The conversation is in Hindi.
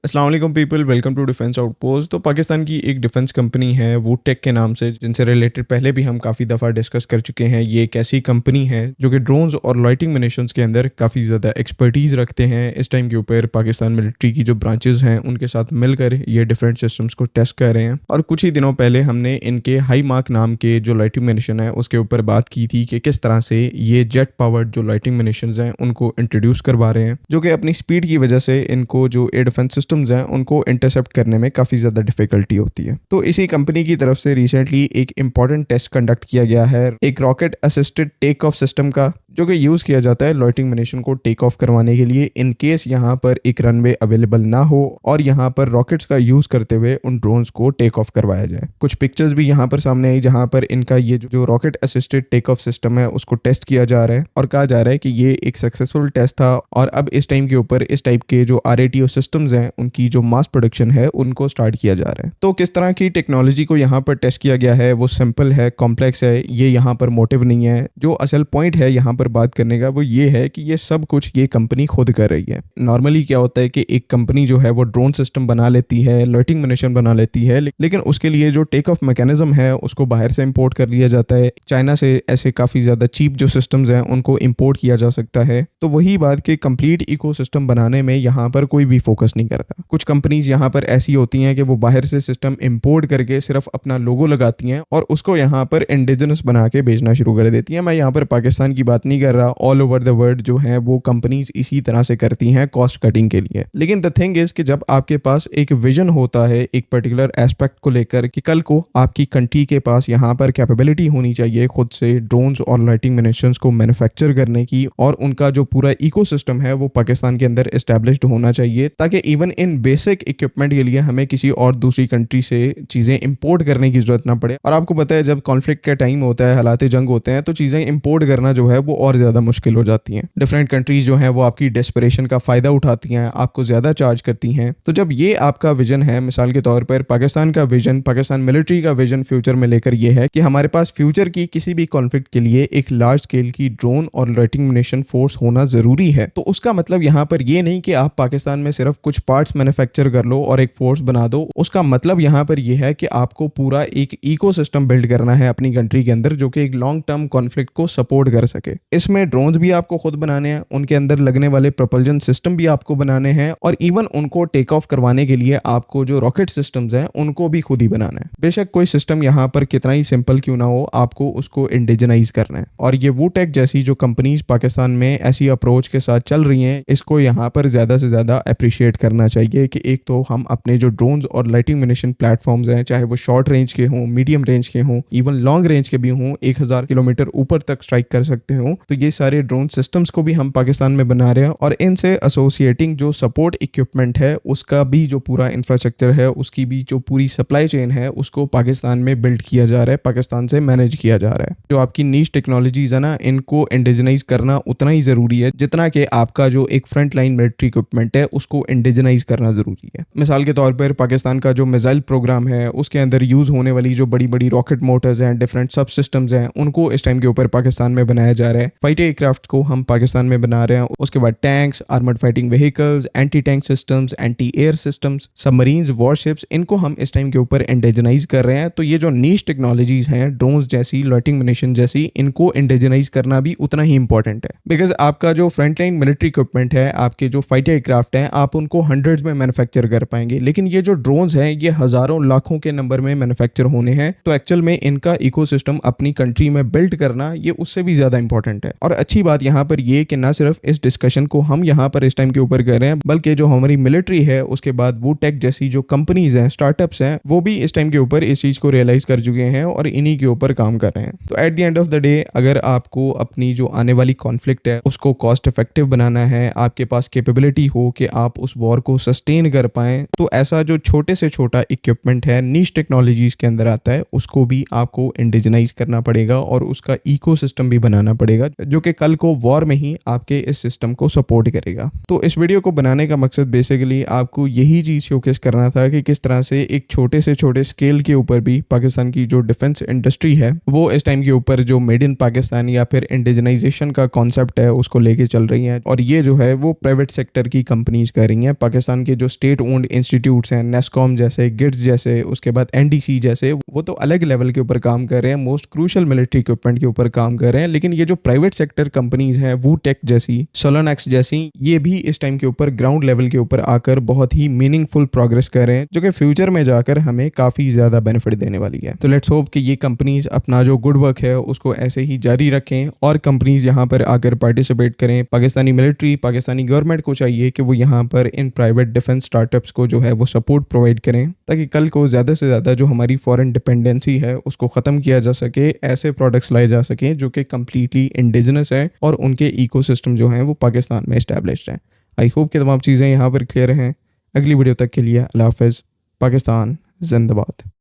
अस्सलाम वालेकुम people, welcome to defence outpost. तो पाकिस्तान की एक डिफेंस कंपनी है वूड टेक के नाम से, जिनसे रिलेटेड पहले भी हम काफ़ी दफ़ा डिस्कस कर चुके हैं। ये एक ऐसी कंपनी है जो कि ड्रोन्स और लाइटिंग मिशंस के अंदर काफ़ी ज़्यादा एक्सपर्टीज़ रखते हैं। इस टाइम के ऊपर पाकिस्तान मिलिट्री की जो ब्रांचेस हैं उनके साथ मिलकर ये डिफरेंट सिस्टम्स को टेस्ट कर रहे हैं। और कुछ ही दिनों पहले हमने इनके हाई मार्क नाम के जो लाइटिंग मिशन है उसके ऊपर बात की थी कि किस तरह से ये जेट पावर्ड जो लाइटिंग मिशंस हैं उनको इंट्रोड्यूस करवा रहे हैं, जो कि अपनी स्पीड की वजह से इनको जो एयर डिफेंस सिस्टम्स हैं उनको इंटरसेप्ट करने में काफ़ी ज़्यादा डिफिकल्टी होती है। तो इसी कंपनी की तरफ से रिसेंटली एक इंपॉर्टेंट टेस्ट कंडक्ट किया गया है, एक rocket assisted take off system का, जो कि यूज़ किया जाता है लाइटिंग मिशन को टेक ऑफ करवाने के लिए इन केस यहाँ पर एक रनवे अवेलेबल ना हो और यहाँ पर रॉकेट्स का यूज़ करते हुए उन ड्रोन्स को टेक ऑफ करवाया जाए। कुछ पिक्चर्स भी यहाँ पर सामने आई जहाँ पर इनका ये जो rocket assisted take off system है उसको टेस्ट किया जा रहा है और कहा जा रहा है कि ये एक सक्सेसफुल टेस्ट था और अब इस टाइम के ऊपर इस टाइप के जो RATO सिस्टम्स हैं उनकी जो मास प्रोडक्शन है उनको स्टार्ट किया जा रहा है। तो किस तरह की टेक्नोलॉजी को यहाँ पर टेस्ट किया गया है वो सिंपल है, कॉम्प्लेक्स है, ये यहाँ पर मोटिव नहीं है। जो असल पॉइंट है यहाँ पर बात करने का वो ये है कि ये सब कुछ ये कंपनी खुद कर रही है। नॉर्मली क्या होता है कि एक कंपनी जो है वो ड्रोन सिस्टम बना लेती है, लाइटिंग मिशन बना लेती है, लेकिन उसके लिए जो टेक ऑफ मैकेनिज्म है उसको बाहर से इंपोर्ट कर लिया जाता है। चाइना से ऐसे काफ़ी ज़्यादा चीप जो सिस्टम्स हैं उनको इंपोर्ट किया जा सकता है। तो वही बात कि कंप्लीट इकोसिस्टम बनाने में यहाँ पर कोई भी फोकस नहीं करता। कुछ कंपनीज यहाँ पर ऐसी होती हैं कि वो बाहर से सिस्टम इंपोर्ट करके सिर्फ अपना लोगो लगाती हैं और उसको यहाँ पर इंडिजिनस बना के बेचना शुरू कर देती हैं। मैं यहाँ पर पाकिस्तान की बात नहीं कर रहा, ऑल ओवर द वर्ल्ड जो है वो कंपनीज इसी तरह से करती हैं कॉस्ट कटिंग के लिए। लेकिन द थिंग इज कि जब आपके पास एक विजन होता है एक पर्टिकुलर एस्पेक्ट को लेकर कि कल को आपकी कंट्री के पास यहाँ पर कैपेबिलिटी होनी चाहिए खुद से ड्रोन्स और लाइटिंग मिशंस को मैन्युफैक्चर करने की और उनका जो पूरा इकोसिस्टम है वो पाकिस्तान के अंदर एस्टैब्लिश्ड होना चाहिए, ताकि इवन इन बेसिक इक्विपमेंट के लिए हमें किसी और दूसरी कंट्री से चीज़ें इंपोर्ट करने की जरूरत ना पड़े। और आपको पता है जब कॉन्फ्लिक्ट का टाइम होता है, हालात जंग होते हैं, तो चीज़ें इंपोर्ट करना जो है वो और ज़्यादा मुश्किल हो जाती हैं। डिफरेंट कंट्रीज जो हैं वो आपकी डेस्परेशन का फ़ायदा उठाती हैं, आपको ज़्यादा चार्ज करती हैं। तो जब ये आपका विजन है, मिसाल के तौर पर पाकिस्तान का विजन, पाकिस्तान मिलिट्री का विजन फ्यूचर में लेकर ये है कि हमारे पास फ्यूचर की किसी भी कॉन्फ्लिक्ट के लिए एक लार्ज स्केल की ड्रोन और लाइटिंग मिशन फोर्स होना ज़रूरी है। तो उसका मतलब यहाँ पर ये नहीं कि आप पाकिस्तान में सिर्फ कुछ पार्ट्स मैन्युफैक्चर कर लो और एक फोर्स बना दो। उसका मतलब यहाँ पर यह है कि आपको पूरा एक इकोसिस्टम बिल्ड करना है अपनी कंट्री के अंदर जो कि एक लॉन्ग टर्म कॉन्फ्लिक्ट को सपोर्ट कर सके। इसमें ड्रोन्स भी आपको खुद बनाने हैं, उनके अंदर लगने वाले प्रोपल्जन सिस्टम भी आपको बनाने हैं और इवन उनको टेक ऑफ करवाने के लिए आपको जो रॉकेट सिस्टम्स हैं उनको भी खुद ही बनाना है। बेशक कोई सिस्टम यहाँ पर कितना ही सिंपल क्यों ना हो, आपको उसको इंडिजनाइज करना है। और ये वूड टेक जैसी जो कंपनीज पाकिस्तान में ऐसी अप्रोच के साथ चल रही हैं, इसको यहाँ पर ज़्यादा से ज़्यादा अप्रिशिएट करना चाहिए कि एक तो हम अपने जो ड्रोन्स और लाइटिंग मिशन प्लेटफॉर्म्स हैं, चाहे वो शॉर्ट रेंज के हों, मीडियम रेंज के हों, इवन लॉन्ग रेंज के भी हों, 1000 किलोमीटर ऊपर तक स्ट्राइक कर सकते हों, तो ये सारे ड्रोन सिस्टम्स को भी हम पाकिस्तान में बना रहे हैं और इनसे एसोसिएटिंग जो सपोर्ट इक्विपमेंट है उसका भी जो पूरा इंफ्रास्ट्रक्चर है, उसकी भी जो पूरी सप्लाई चेन है उसको पाकिस्तान में बिल्ड किया जा रहा है, पाकिस्तान से मैनेज किया जा रहा है। जो आपकी नीश टेक्नोलॉजीज है ना, इनको इंडिजनाइज करना उतना ही ज़रूरी है जितना कि आपका जो एक फ्रंट लाइन मिलिट्री इक्विपमेंट है उसको इंडिजनाइज करना ज़रूरी है। मिसाल के तौर पर पाकिस्तान का जो मिसाइल प्रोग्राम है उसके अंदर यूज़ होने वाली जो बड़ी बड़ी रॉकेट मोटर्स हैं, डिफरेंट सब सिस्टम्स हैं, उनको इस टाइम के ऊपर पाकिस्तान में बनाया जा रहा है। फाइटर एयरक्राफ्ट को हम पाकिस्तान में बना रहे हैं। उसके बाद tanks, armoured fighting vehicles, anti tank systems, anti air systems, submarines, warships, इनको हम इस टाइम के ऊपर इंडिजनाइज कर रहे हैं। तो ये जो नीश टेक्नोलॉजीज हैं, ड्रोन्स जैसी, लाइटिंग मिशन जैसी, इनको इंडिजनाइज करना भी उतना ही इंपॉर्टेंट है। बिकॉज आपका जो फ्रंट लाइन मिलिट्री इक्विपमेंट है, आपके जो फाइटर एयरक्राफ्ट हैं, आप उनको हंड्रेड्स में मैन्युफैक्चर कर पाएंगे, लेकिन ये जो ड्रोन्स हैं ये हजारों लाखों के नंबर में मैन्युफैक्चर होने हैं। तो एक्चुअल में इनका इकोसिस्टम अपनी कंट्री में बिल्ड करना ये उससे भी ज्यादा इंपॉर्टेंट है। और अच्छी बात यहाँ पर ये कि ना सिर्फ इस डिस्कशन को हम यहाँ पर इस टाइम के ऊपर कर रहे हैं, बल्कि जो हमारी मिलिट्री है, उसके बाद वूड टेक जैसी जो कंपनीज हैं, स्टार्टअप्स हैं, वो भी इस टाइम के ऊपर इस चीज को रियलाइज कर चुके हैं और इन्हीं के ऊपर काम कर रहे हैं। तो at the end of the day अगर आपको अपनी जो आने वाली कॉन्फ्लिक्ट है उसको कॉस्ट इफेक्टिव बनाना है, आपके पास कैपेबिलिटी हो कि आप उस वॉर को सस्टेन कर पाएं, तो ऐसा जो छोटे से छोटा इक्विपमेंट है नीश टेक्नोलॉजीज के अंदर आता है उसको भी आपको इंडिजनाइज करना पड़ेगा और उसका इकोसिस्टम भी बनाना पड़ेगा जो कि कल को वॉर में ही आपके इस सिस्टम को सपोर्ट करेगा। तो इस वीडियो को बनाने का मकसद बेसिकली आपको यही चीज़ शोकेस करना था कि किस तरह से एक छोटे से छोटे स्केल के ऊपर भी पाकिस्तान की जो डिफेंस इंडस्ट्री है वो इस टाइम के ऊपर जो मेड इन पाकिस्तान या फिर इंडिजनाइजेशन का कॉन्सेप्ट है उसको लेके चल रही हैं, और ये जो है वो प्राइवेट सेक्टर की कंपनीज कर रही हैं। पाकिस्तान के जो स्टेट ओन्ड इंस्टीट्यूट्स हैं, नेस्कॉम जैसे, गिट्स जैसे, उसके बाद एनडीसी जैसे, वो तो अलग लेवल के ऊपर काम कर रहे हैं, मोस्ट क्रूशल मिलिट्री इक्विपमेंट के ऊपर काम कर रहे हैं। लेकिन ये जो प्राइवेट सेक्टर कंपनीज हैं, वूटेक जैसी, सोलोनेक्स जैसी, ये भी इस टाइम के ऊपर ग्राउंड लेवल के ऊपर आकर बहुत ही मीनिंगफुल प्रोग्रेस कर रहे हैं, जो कि फ्यूचर में जाकर हमें काफी ज्यादा बेनिफिट देने वाली है। तो लेट्स होप कि ये कंपनीज अपना जो गुड वर्क है उसको ऐसे ही जारी रखें और कंपनीज यहाँ पर आकर पार्टिसिपेट करें। पाकिस्तानी मिलिट्री, पाकिस्तानी गवर्नमेंट को चाहिए कि वो यहाँ पर इन प्राइवेट डिफेंस स्टार्टअप्स को जो है वो सपोर्ट प्रोवाइड करें, ताकि कल को ज़्यादा से ज़्यादा जो हमारी फॉरेन डिपेंडेंसी है उसको ख़त्म किया जा सके, ऐसे प्रोडक्ट्स लाए जा सकें जो कि कम्प्लीटली इंडिजिनस है और उनके इकोसिस्टम जो हैं वो पाकिस्तान में इस्टेब्लिश्ड हैं। आई होप कि तमाम चीज़ें यहाँ पर क्लियर हैं। अगली वीडियो तक के लिए अल्लाह हाफ़िज़। पाकिस्तान जिंदाबाद।